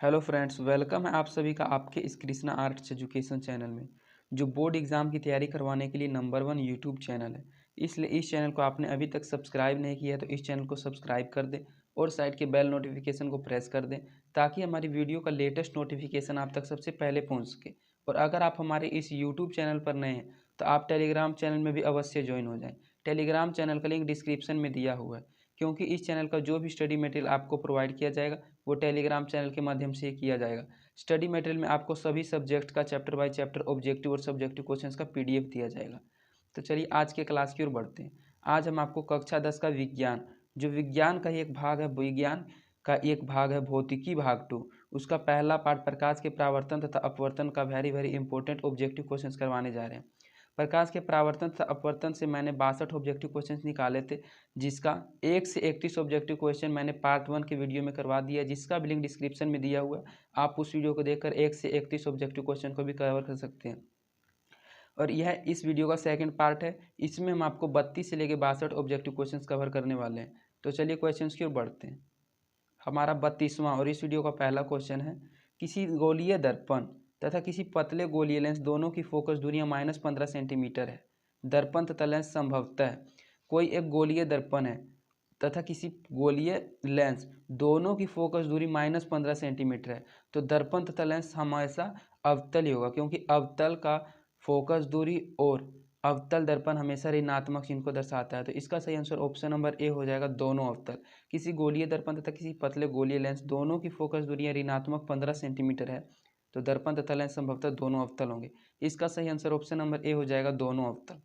Hello friends, welcome है आप सभी का आपके इस कृष्णा आर्ट्स एजुकेशन चैनल में, जो बोर्ड एग्ज़ाम की तैयारी करवाने के लिए नंबर 1 यूट्यूब चैनल है। इसलिए इस चैनल को आपने अभी तक सब्सक्राइब नहीं किया है तो इस चैनल को सब्सक्राइब कर दें और साइड के बेल नोटिफिकेशन को प्रेस कर दें, ताकि हमारी वीडियो का लेटेस्ट नोटिफिकेशन आप तक सबसे पहले पहुँच सके। और अगर आप हमारे इस यूट्यूब चैनल पर नए हैं तो आप टेलीग्राम चैनल में भी अवश्य ज्वाइन हो जाएँ। टेलीग्राम चैनल का लिंक डिस्क्रिप्शन में दिया हुआ है, क्योंकि इस चैनल का जो भी स्टडी मटेरियल आपको प्रोवाइड किया जाएगा वो टेलीग्राम चैनल के माध्यम से किया जाएगा। स्टडी मटेरियल में आपको सभी सब्जेक्ट का चैप्टर बाय चैप्टर ऑब्जेक्टिव और सब्जेक्टिव क्वेश्चंस का पीडीएफ दिया जाएगा। तो चलिए आज के क्लास की ओर बढ़ते हैं। आज हम आपको कक्षा 10 का विज्ञान, जो विज्ञान का ही एक भाग है, विज्ञान का एक भाग है भौतिकी भाग 2, उसका पहला पार्ट प्रकाश के परावर्तन तथा अपवर्तन का वेरी इंपॉर्टेंट ऑब्जेक्टिव क्वेश्चंस करवाने जा रहे हैं। प्रकाश के परावर्तन तथा अपवर्तन से मैंने 62 ऑब्जेक्टिव क्वेश्चंस निकाले थे, जिसका 1 से 31 ऑब्जेक्टिव क्वेश्चन मैंने पार्ट 1 के वीडियो में करवा दिया है, जिसका भी लिंक डिस्क्रिप्शन में दिया हुआ है। आप उस वीडियो को देखकर 1 से 31 ऑब्जेक्टिव क्वेश्चन को भी कवर कर सकते हैं। और यह इस वीडियो का सेकंड पार्ट है। इसमें हम आपको 32 से लेकर 62 ऑब्जेक्टिव क्वेश्चंस कवर करने वाले हैं। तो चलिए क्वेश्चंस की ओर बढ़ते हैं। हमारा 32वां और इस वीडियो का पहला क्वेश्चन है, किसी गोलीय दर्पण तथा किसी पतले गोलीय लेंस दोनों की फोकस दूरियां -15 सेंटीमीटर है। दर्पण तथा लेंस संभवतः कोई एक गोलीय दर्पण है तथा किसी गोलीय लेंस दोनों की फोकस दूरी -15 सेंटीमीटर है, तो दर्पण तथा लेंस हमेशा अवतल ही होगा, क्योंकि अवतल का फोकस दूरी और अवतल दर्पण हमेशा ऋणात्मक चिन्ह को दर्शाता है। तो इसका सही आंसर ऑप्शन नंबर ए हो जाएगा, दोनों अवतल। किसी गोलीय दर्पण तथा किसी पतले गोलीय लेंस दोनों की फोकस दूरियां ऋणात्मक 15 सेंटीमीटर है, तो दर्पण तथा लेंस संभवतः दोनों अवतल होंगे। इसका सही आंसर ऑप्शन नंबर ए हो जाएगा, दोनों अवतल।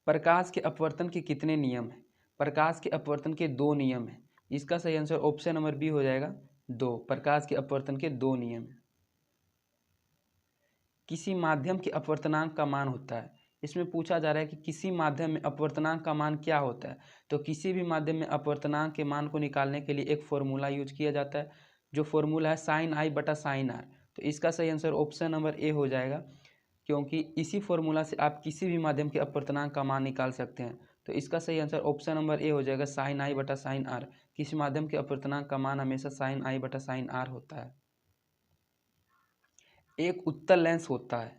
प्रकाश के अपवर्तन के कितने नियम हैं? प्रकाश के अपवर्तन के 2 नियम हैं। इसका सही आंसर ऑप्शन नंबर बी हो जाएगा, 2। प्रकाश के अपवर्तन के 2 नियम हैं। किसी माध्यम के अपवर्तनांक का मान होता है। इसमें पूछा जा रहा है कि किसी माध्यम में अपवर्तनांक का मान क्या होता है। तो किसी भी माध्यम में अपवर्तनांक के मान को निकालने के लिए एक फॉर्मूला यूज किया जाता है, जो फॉर्मूला है साइन आई बटा साइन आर। तो इसका सही आंसर ऑप्शन नंबर ए हो जाएगा, क्योंकि इसी फॉर्मूला से आप किसी भी माध्यम के अपवर्तनांक का मान निकाल सकते हैं। तो इसका सही आंसर ऑप्शन नंबर ए हो जाएगा, साइन आई बटा साइन आर। किसी माध्यम के अपवर्तनांक का मान हमेशा साइन आई बटा साइन आर होता है। एक उत्तल लेंस होता है।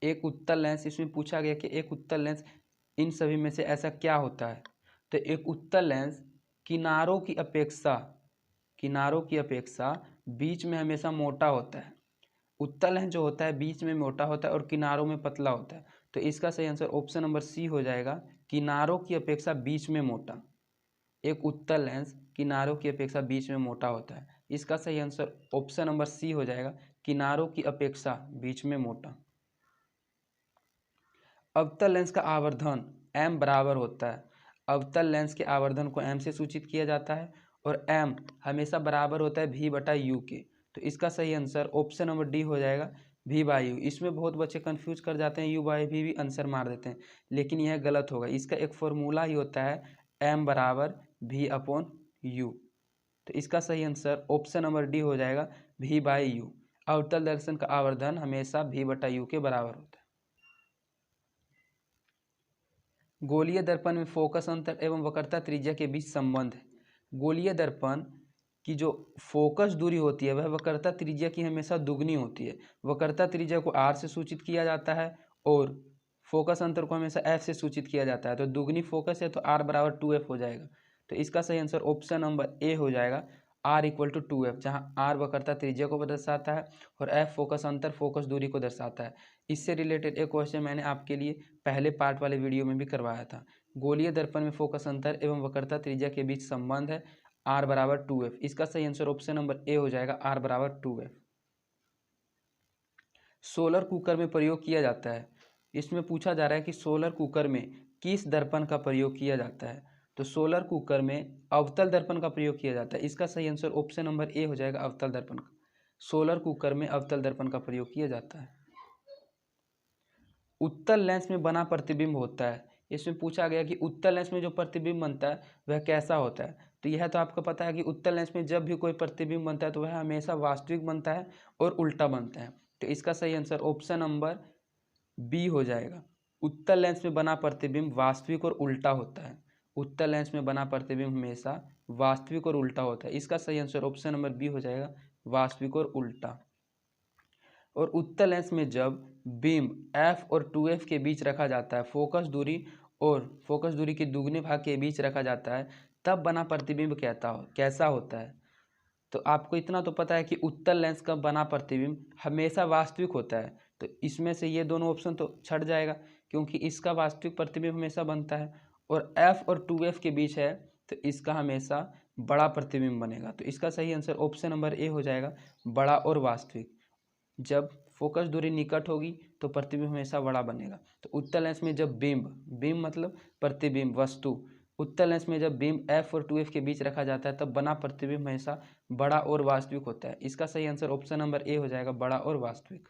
एक उत्तल लेंस, इसमें पूछा गया कि एक उत्तल लेंस इन सभी में से ऐसा क्या होता है। तो एक उत्तल लेंस किनारों की अपेक्षा बीच में हमेशा मोटा होता है। उत्तल लेंस जो होता है बीच में मोटा होता है और किनारों में पतला होता है। तो इसका सही आंसर ऑप्शन नंबर सी हो जाएगा, किनारों की अपेक्षा बीच में मोटा। एक उत्तल लेंस किनारों की अपेक्षा बीच में मोटा होता है। इसका सही आंसर ऑप्शन नंबर सी हो जाएगा, किनारों की अपेक्षा बीच में मोटा। अवतल लेंस का आवर्धन m बराबर होता है। अवतल लेंस के आवर्धन को m से सूचित किया जाता है और m हमेशा बराबर होता है v बटा u के। तो इसका सही आंसर ऑप्शन नंबर डी हो जाएगा, v बाई यू। इसमें बहुत बच्चे कंफ्यूज कर जाते हैं, u बाई v भी आंसर मार देते हैं, लेकिन यह गलत होगा। इसका एक फॉर्मूला ही होता है m बराबर v अपॉन u। तो इसका सही आंसर ऑप्शन नंबर डी हो जाएगा, v बाई यू। अवतल दर्पण का आवर्धन हमेशा v बटा u के बराबर होता है। गोलीय दर्पण में फोकस अंतर एवं वक्रता त्रिज्या के बीच संबंध है। गोलीय दर्पण की जो फोकस दूरी होती है वह वक्रता त्रिज्या की हमेशा दुगनी होती है। वक्रता त्रिज्या को r से सूचित किया जाता है और फोकस अंतर को हमेशा f से सूचित किया जाता है। तो दुगनी फोकस है तो r बराबर 2f हो जाएगा। तो इसका सही आंसर ऑप्शन नंबर ए हो जाएगा, r इक्वल टू 2f, जहाँ r वक्रता त्रिज्या को दर्शाता है और f फोकस अंतर फोकस दूरी को दर्शाता है। इससे रिलेटेड एक क्वेश्चन मैंने आपके लिए पहले पार्ट वाले वीडियो में भी करवाया था। गोलीय दर्पण में फोकस अंतर एवं वक्रता त्रिज्या के बीच संबंध है r बराबर 2f। इसका सही आंसर ऑप्शन नंबर ए हो जाएगा, r बराबर 2f। सोलर कुकर में प्रयोग किया जाता है। इसमें पूछा जा रहा है कि सोलर कुकर में किस दर्पण का प्रयोग किया जाता है। तो सोलर कुकर में अवतल दर्पण का प्रयोग किया जाता है। इसका सही आंसर ऑप्शन नंबर ए हो जाएगा, अवतल दर्पण का। सोलर कुकर में अवतल दर्पण का प्रयोग किया जाता है। उत्तल लेंस में बना प्रतिबिंब होता है। इसमें पूछा गया कि उत्तल लेंस में जो प्रतिबिंब बनता है वह कैसा होता है। तो यह तो आपको पता है कि उत्तल लेंस में जब भी कोई प्रतिबिंब बनता है तो वह हमेशा वास्तविक बनता है और उल्टा बनता है। तो इसका सही आंसर ऑप्शन नंबर बी हो जाएगा, उत्तल लेंस में बना प्रतिबिंब वास्तविक और उल्टा होता है। उत्तल लेंस में बना प्रतिबिंब हमेशा वास्तविक और उल्टा होता है। इसका सही आंसर ऑप्शन नंबर बी हो जाएगा, वास्तविक और उल्टा। और उत्तल लेंस में जब बीम f और 2f के बीच रखा जाता है, फोकस दूरी के दुगने भाग के बीच रखा जाता है, तब बना प्रतिबिंब कैसा होता है। तो आपको इतना तो पता है कि उत्तल लेंस का बना प्रतिबिंब हमेशा वास्तविक होता है। तो इसमें से ये दोनों ऑप्शन तो छट जाएगा, क्योंकि इसका वास्तविक प्रतिबिंब हमेशा बनता है और f और 2f के बीच है, तो इसका हमेशा बड़ा प्रतिबिंब बनेगा। तो इसका सही आंसर ऑप्शन नंबर ए हो जाएगा, बड़ा और वास्तविक। जब फोकस दूरी निकट होगी तो प्रतिबिंब हमेशा बड़ा बनेगा। तो उत्तल लेंस में जब बीम मतलब प्रतिबिंब वस्तु, उत्तल लेंस में जब बीम f और 2f के बीच रखा जाता है तब बना प्रतिबिंब हमेशा बड़ा और वास्तविक होता है। इसका सही आंसर ऑप्शन नंबर ए हो जाएगा, बड़ा और वास्तविक।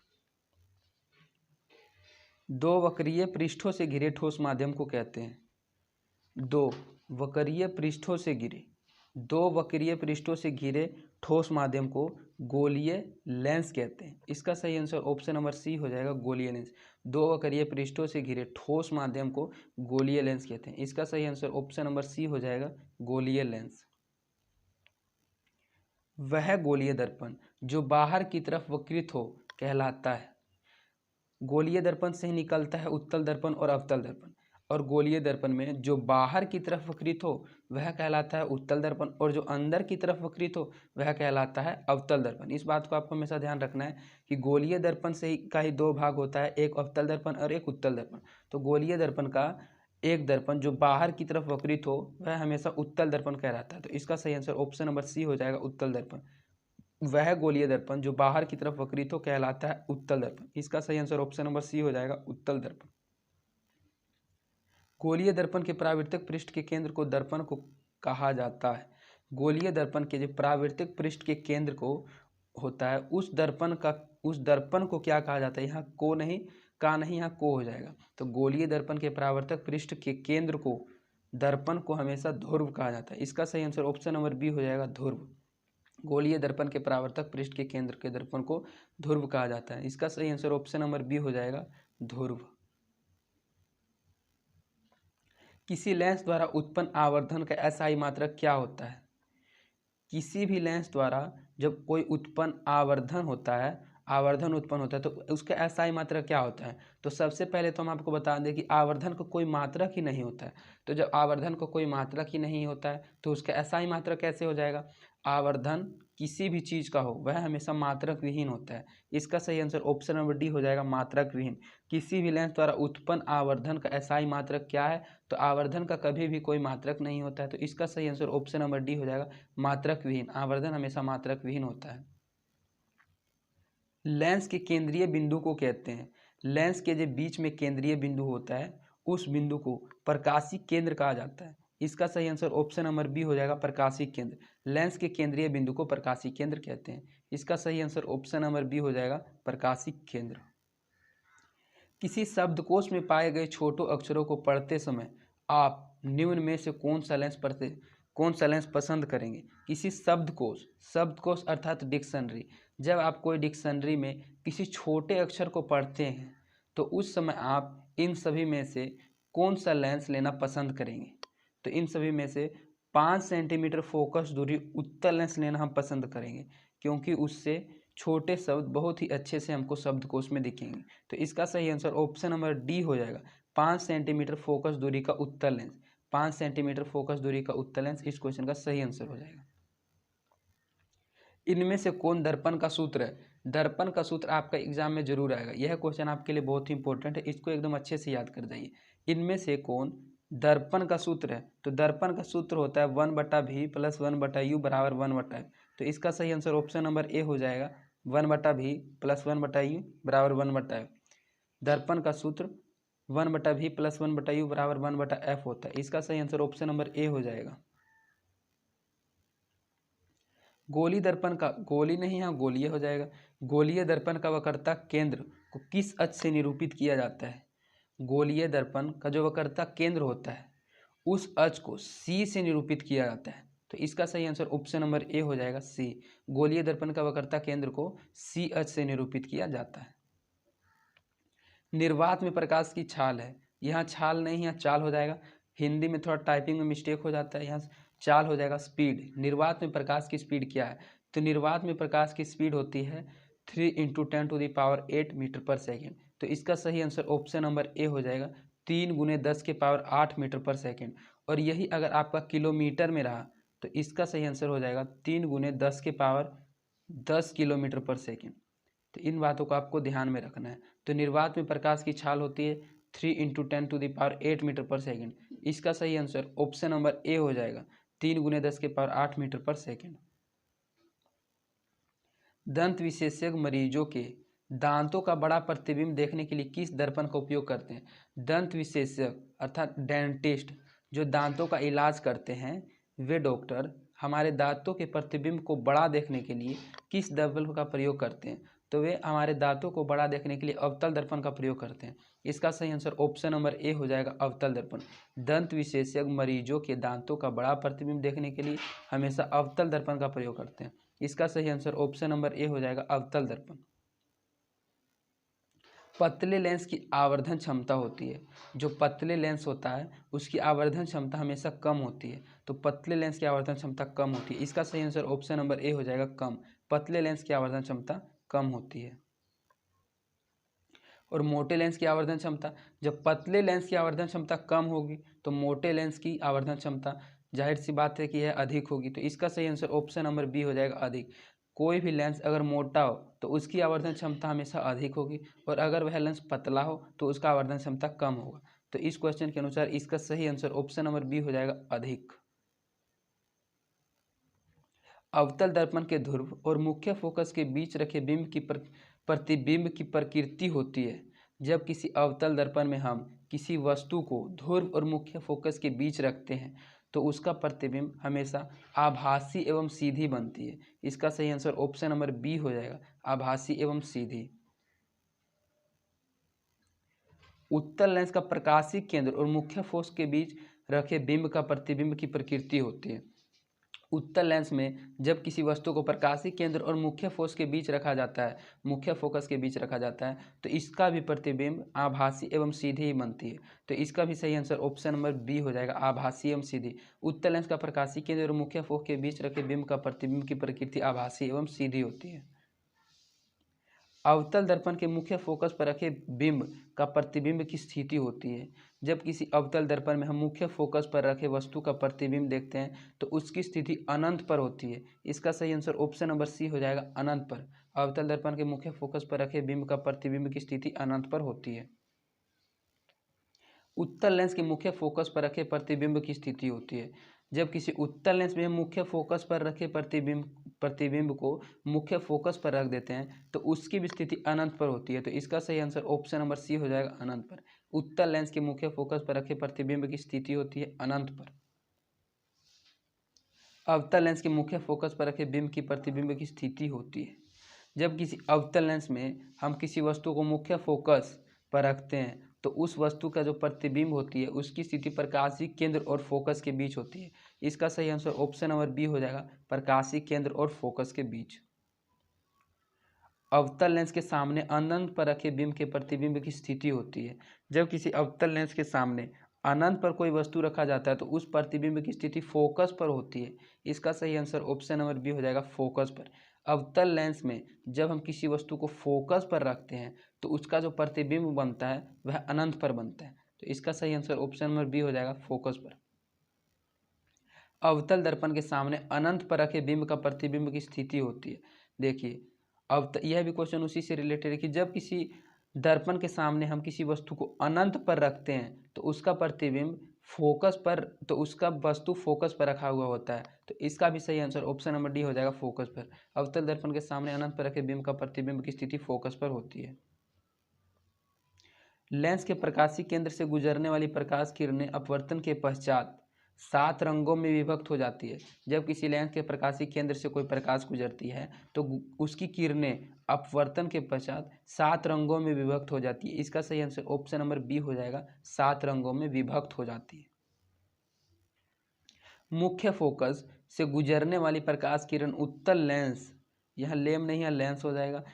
दो वक्रीय पृष्ठों से घिरे ठोस माध्यम को कहते हैं। दो वक्रीय पृष्ठों से घिरे ठोस माध्यम को गोलीय लेंस कहते हैं। इसका सही आंसर ऑप्शन नंबर सी हो जाएगा, गोलीय लेंस। दो वक्रीय पृष्ठों से घिरे ठोस माध्यम को गोलीय लेंस कहते हैं। इसका सही आंसर ऑप्शन नंबर सी हो जाएगा, गोलीय लेंस। वह गोलीय दर्पण जो बाहर की तरफ वक्रित हो कहलाता है। गोलीय दर्पण से ही निकलता है उत्तल दर्पण और अवतल दर्पण, और गोलीय दर्पण में जो बाहर की तरफ वक्रित हो वह कहलाता है उत्तल दर्पण, और जो अंदर की तरफ वक्रित हो वह कहलाता है अवतल दर्पण। इस बात को आपको हमेशा ध्यान रखना है कि गोलीय दर्पण से ही दो भाग होता है, एक अवतल दर्पण और एक उत्तल दर्पण। तो गोलीय दर्पण का एक दर्पण जो बाहर की तरफ वक्रित हो वह हमेशा उत्तल दर्पण कहलाता है। तो इसका सही आंसर ऑप्शन नंबर सी हो जाएगा, उत्तल दर्पण। वह गोलीय दर्पण जो बाहर की तरफ वक्रित हो कहलाता है उत्तल दर्पण। इसका सही आंसर ऑप्शन नंबर सी हो जाएगा, उत्तल दर्पण। गोलीय दर्पण के परावर्तक पृष्ठ के केंद्र को दर्पण को कहा जाता है। गोलीय दर्पण के जो परावर्तक पृष्ठ के केंद्र को होता है उस दर्पण को क्या कहा जाता है। यहाँ को नहीं, का नहीं, यहाँ को हो जाएगा। तो गोलीय दर्पण के परावर्तक पृष्ठ के केंद्र को दर्पण को हमेशा ध्रुव कहा जाता है। इसका सही आंसर ऑप्शन नंबर बी हो जाएगा, ध्रुव। गोलीय दर्पण के परावर्तक पृष्ठ के केंद्र के दर्पण को ध्रुव कहा जाता है। इसका सही आंसर ऑप्शन नंबर बी हो जाएगा, ध्रुव। किसी लेंस द्वारा उत्पन्न आवर्धन का एसआई मात्रक क्या होता है। किसी भी लेंस द्वारा जब कोई आवर्धन उत्पन्न होता है तो उसका एसआई मात्रक क्या होता है। तो सबसे पहले तो हम आपको बता दें कि आवर्धन को कोई मात्रक ही नहीं होता है। तो जब आवर्धन को कोई मात्रक ही नहीं होता है तो उसका एसआई मात्रक कैसे हो जाएगा। आवर्धन किसी भी चीज़ का हो वह हमेशा मात्रक विहीन होता है। इसका सही आंसर ऑप्शन नंबर डी हो जाएगा, मात्रक विहीन। किसी भी लेंस द्वारा उत्पन्न आवर्धन का एसआई मात्रक क्या है। तो आवर्धन का कभी भी कोई मात्रक नहीं होता है। तो इसका सही आंसर ऑप्शन नंबर डी हो जाएगा, मात्रक विहीन। आवर्धन हमेशा मात्रक विहीन होता है। लेंस के केंद्रीय बिंदु को कहते हैं। लेंस के जो बीच में केंद्रीय बिंदु होता है उस बिंदु को प्रकाशीय केंद्र कहा जाता है। इसका सही आंसर ऑप्शन नंबर बी हो जाएगा, प्रकाशीय केंद्र। लेंस के केंद्रीय बिंदु को प्रकाशीय केंद्र कहते हैं। इसका सही आंसर ऑप्शन नंबर बी हो जाएगा, प्रकाशीय केंद्र। किसी शब्दकोश में पाए गए छोटे अक्षरों को पढ़ते समय आप निम्न में से कौन सा लेंस पसंद करेंगे। किसी शब्दकोश अर्थात डिक्शनरी, जब आप कोई डिक्शनरी में किसी छोटे अक्षर को पढ़ते हैं तो उस समय आप इन सभी में से कौन सा लेंस लेना पसंद करेंगे। तो इन सभी में से 5 सेंटीमीटर फोकस दूरी उत्तल लेंस लेना हम पसंद करेंगे, क्योंकि उससे छोटे शब्द बहुत ही अच्छे से हमको शब्दकोश में दिखेंगे। तो इसका सही आंसर ऑप्शन नंबर डी हो जाएगा, 5 सेंटीमीटर फोकस दूरी का उत्तल लेंस। 5 सेंटीमीटर फोकस दूरी का उत्तल लेंस इस क्वेश्चन का सही आंसर हो जाएगा। इनमें से कौन दर्पण का सूत्र है। दर्पण का सूत्र आपका एग्जाम में जरूर आएगा। यह क्वेश्चन आपके लिए बहुत ही इंपॉर्टेंट है, इसको एकदम अच्छे से याद कर जाइए। इनमें से कौन दर्पण का सूत्र है। तो दर्पण का सूत्र होता है 1/v + 1/u = 1/f। तो इसका सही आंसर ऑप्शन नंबर ए हो जाएगा, 1/v + 1/u = 1/f। दर्पण का सूत्र 1/v + 1/u = 1/f होता है। इसका सही आंसर ऑप्शन नंबर ए हो जाएगा। गोलीय हो जाएगा। गोलीय दर्पण का वक्रता केंद्र को किस अक्ष से निरूपित किया जाता है। गोलीय दर्पण का जो वक्रता केंद्र होता है उस अक्ष को सी से निरूपित किया जाता है। तो इसका सही आंसर ऑप्शन नंबर ए हो जाएगा, सी। गोलीय दर्पण का वक्रता केंद्र को सी अक्ष से निरूपित किया जाता है। निर्वात में प्रकाश की छाल है। यहाँ छाल नहीं, यहाँ चाल हो जाएगा। हिंदी में थोड़ा टाइपिंग में मिस्टेक हो जाता है, यहाँ चाल हो जाएगा, स्पीड। निर्वात में प्रकाश की स्पीड क्या है। तो निर्वात में प्रकाश की स्पीड होती है 3 × 10⁸ मीटर पर सेकेंड। तो इसका सही आंसर ऑप्शन नंबर ए हो जाएगा, 3 × 10⁸ मीटर पर सेकेंड। और यही अगर आपका किलोमीटर में रहा तो इसका सही आंसर हो जाएगा 3 × 10⁻10 किलोमीटर पर सेकेंड। तो इन बातों को आपको ध्यान में रखना है। तो निर्वात में प्रकाश की छाल होती है 3 × 10⁸ मीटर पर सेकेंड। इसका सही आंसर ऑप्शन नंबर ए हो जाएगा, 3 × 10⁸ मीटर पर सेकेंड। दंत विशेषज्ञ मरीजों के दांतों का बड़ा प्रतिबिंब देखने के लिए किस दर्पण का उपयोग करते हैं? दंत विशेषज्ञ अर्थात डेंटिस्ट जो दांतों का इलाज करते हैं वे डॉक्टर हमारे दांतों के प्रतिबिंब को बड़ा देखने के लिए किस दर्पण का प्रयोग करते हैं? तो वे हमारे दांतों को बड़ा देखने के लिए अवतल दर्पण का प्रयोग करते हैं। इसका सही आंसर ऑप्शन नंबर ए हो जाएगा, अवतल दर्पण। दंत विशेषज्ञ मरीजों के दांतों का बड़ा प्रतिबिंब देखने के लिए हमेशा अवतल दर्पण का प्रयोग करते हैं। इसका सही आंसर ऑप्शन नंबर ए हो जाएगा, अवतल दर्पण। पतले लेंस की आवर्धन क्षमता होती है, जो पतले लेंस होता है उसकी आवर्धन क्षमता हमेशा कम होती है। तो पतले लेंस की आवर्धन क्षमता कम होती है। इसका सही आंसर ऑप्शन नंबर ए हो जाएगा, कम। पतले लेंस की आवर्धन क्षमता कम होती है। और मोटे लेंस की आवर्धन क्षमता, जब पतले लेंस की आवर्धन क्षमता कम होगी तो मोटे लेंस की आवर्धन क्षमता जाहिर सी बात है कि यह अधिक होगी। तो इसका सही आंसर ऑप्शन नंबर बी हो जाएगा, अधिक। कोई भी लेंस अगर मोटा हो तो उसकी आवर्धन क्षमता हमेशा अधिक होगी, और अगर वह लेंस पतला हो तो उसका आवर्धन क्षमता कम होगा। तो इस क्वेश्चन के अनुसार इसका सही आंसर ऑप्शन नंबर बी हो जाएगा, अधिक। अवतल दर्पण के ध्रुव और मुख्य फोकस के बीच रखे बिंब की प्रतिबिंब की प्रकृति होती है। जब किसी अवतल दर्पण में हम किसी वस्तु को ध्रुव और मुख्य फोकस के बीच रखते हैं तो उसका प्रतिबिंब हमेशा आभासी एवं सीधी बनती है। इसका सही आंसर ऑप्शन नंबर बी हो जाएगा, आभासी एवं सीधी। उत्तल लेंस का प्रकाशीय केंद्र और मुख्य फोकस के बीच रखे बिंब का प्रतिबिंब की प्रकृति होती है। उत्तल लेंस में जब किसी वस्तु को प्रकाशीय केंद्र और मुख्य फोकस के बीच रखा जाता है, तो इसका भी प्रतिबिंब आभासी एवं सीधी ही बनती है। तो इसका भी सही आंसर ऑप्शन नंबर बी हो जाएगा, आभासी एवं सीधी। उत्तल लेंस का प्रकाशीय केंद्र और मुख्य फोकस के बीच रखे बिंब का प्रतिबिंब की प्रकृति आभासी एवं सीधी होती है। अवतल दर्पण के मुख्य फोकस पर रखे बिंब का प्रतिबिंब की स्थिति होती है। जब किसी अवतल दर्पण में हम मुख्य फोकस पर रखे वस्तु का प्रतिबिंब देखते हैं तो उसकी स्थिति अनंत पर होती है। इसका सही आंसर ऑप्शन नंबर सी हो जाएगा, अनंत पर। अवतल दर्पण के मुख्य फोकस पर रखे बिंब का प्रतिबिंब की स्थिति अनंत पर होती है। उत्तल लेंस के मुख्य फोकस पर रखे प्रतिबिंब की स्थिति होती है। जब किसी उत्तल लेंस में हम मुख्य फोकस पर रखे प्रतिबिंब को मुख्य फोकस पर रख देते हैं तो उसकी भी स्थिति अनंत पर होती है। तो इसका सही आंसर ऑप्शन नंबर सी हो जाएगा, अनंत पर। उत्तल लेंस के मुख्य फोकस पर रखे प्रतिबिंब की स्थिति होती है अनंत पर। अवतल लेंस के मुख्य फोकस पर रखे बिंब की प्रतिबिंब की स्थिति होती है। जब किसी अवतल लेंस में हम किसी वस्तु को मुख्य फोकस पर रखते हैं तो उस वस्तु का जो प्रतिबिंब होती है उसकी स्थिति प्रकाशीय केंद्र और फोकस के बीच होती है। इसका सही आंसर ऑप्शन नंबर बी हो जाएगा, प्रकाशीय केंद्र और फोकस के बीच। अवतल लेंस के सामने अनंत पर रखे बिंब के प्रतिबिंब की स्थिति होती है। जब किसी अवतल लेंस के सामने अनंत पर कोई वस्तु रखा जाता है तो उस प्रतिबिंब की स्थिति फोकस पर होती है। इसका सही आंसर ऑप्शन नंबर बी हो जाएगा, फोकस पर। अवतल लेंस में जब हम किसी वस्तु को फोकस पर रखते हैं तो उसका जो प्रतिबिंब बनता है वह अनंत पर बनता है। तो इसका सही आंसर ऑप्शन नंबर बी हो जाएगा, फोकस पर। अवतल दर्पण के सामने अनंत पर रखे बिंब का प्रतिबिंब की स्थिति होती है। देखिए यह भी क्वेश्चन उसी से रिलेटेड है कि जब किसी दर्पण के सामने हम किसी वस्तु को अनंत पर रखते हैं तो उसका प्रतिबिंब फोकस पर, तो उसका वस्तु फोकस पर रखा हुआ होता है। तो इसका भी सही आंसर ऑप्शन नंबर डी हो जाएगा, फोकस पर। अवतल दर्पण के सामने अनंत पर रखे बिंब का प्रतिबिंब की स्थिति फोकस पर होती है। लेंस के प्रकाशीय केंद्र से गुजरने वाली प्रकाश किरणें अपवर्तन के पश्चात 7 रंगों में विभक्त हो जाती है। जब किसी लेंस के प्रकाशीय केंद्र से कोई प्रकाश गुजरती है तो उसकी किरणें अपवर्तन के पश्चात 7 रंगों में विभक्त हो जाती है। इसका सही आंसर ऑप्शन नंबर बी हो जाएगा, 7 रंगों में विभक्त हो जाती है। मुख्य फोकस से गुजरने वाली प्रकाश किरण उत्तल लेंस, यह लेम नहीं है, लेंस हो जाएगा।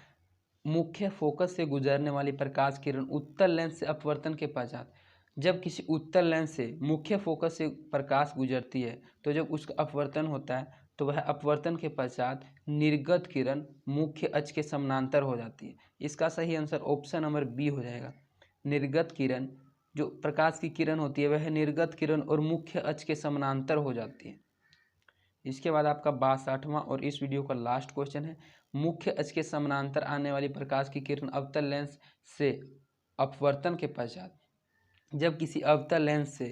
मुख्य फोकस से गुजरने वाली प्रकाश किरण उत्तल लेंस से अपवर्तन के पश्चात, जब किसी उत्तल लेंस से मुख्य फोकस से प्रकाश गुजरती है तो जब उसका अपवर्तन होता है तो वह अपवर्तन के पश्चात निर्गत किरण मुख्य अक्ष के समानांतर हो जाती है। इसका सही आंसर ऑप्शन नंबर बी हो जाएगा। निर्गत किरण, जो प्रकाश की किरण होती है, वह निर्गत किरण और मुख्य अक्ष के समानांतर हो जाती है। इसके बाद आपका 62वां और इस वीडियो का लास्ट क्वेश्चन है, मुख्य अक्ष के समानांतर आने वाली प्रकाश की किरण अवतल लेंस से अपवर्तन के पश्चात, जब किसी अवतल लेंस से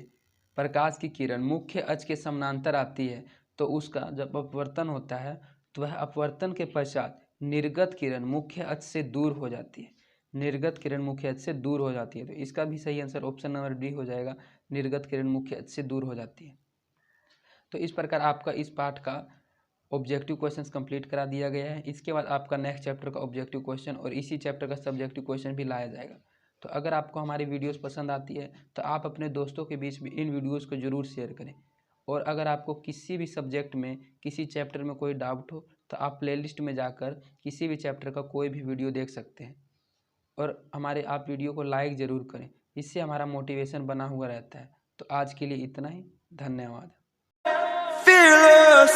प्रकाश की किरण मुख्य अक्ष के समानांतर आती है तो उसका जब अपवर्तन होता है तो वह अपवर्तन के पश्चात निर्गत किरण मुख्य अक्ष से दूर हो जाती है। निर्गत किरण मुख्य अक्ष से दूर हो जाती है, तो इसका भी सही आंसर ऑप्शन नंबर डी हो जाएगा। निर्गत किरण मुख्य अक्ष से दूर हो जाती है। तो इस प्रकार आपका इस पाठ का ऑब्जेक्टिव क्वेश्चंस कंप्लीट करा दिया गया है। इसके बाद आपका नेक्स्ट चैप्टर का ऑब्जेक्टिव क्वेश्चन और इसी चैप्टर का सब्जेक्टिव क्वेश्चन भी लाया जाएगा। तो अगर आपको हमारी वीडियोस पसंद आती है तो आप अपने दोस्तों के बीच में इन वीडियोस को ज़रूर शेयर करें। और अगर आपको किसी भी सब्जेक्ट में किसी चैप्टर में कोई डाउट हो तो आप प्लेलिस्ट में जाकर किसी भी चैप्टर का कोई भी वीडियो देख सकते हैं। और आप वीडियो को लाइक ज़रूर करें, इससे हमारा मोटिवेशन बना हुआ रहता है। तो आज के लिए इतना ही, धन्यवाद। Fearless.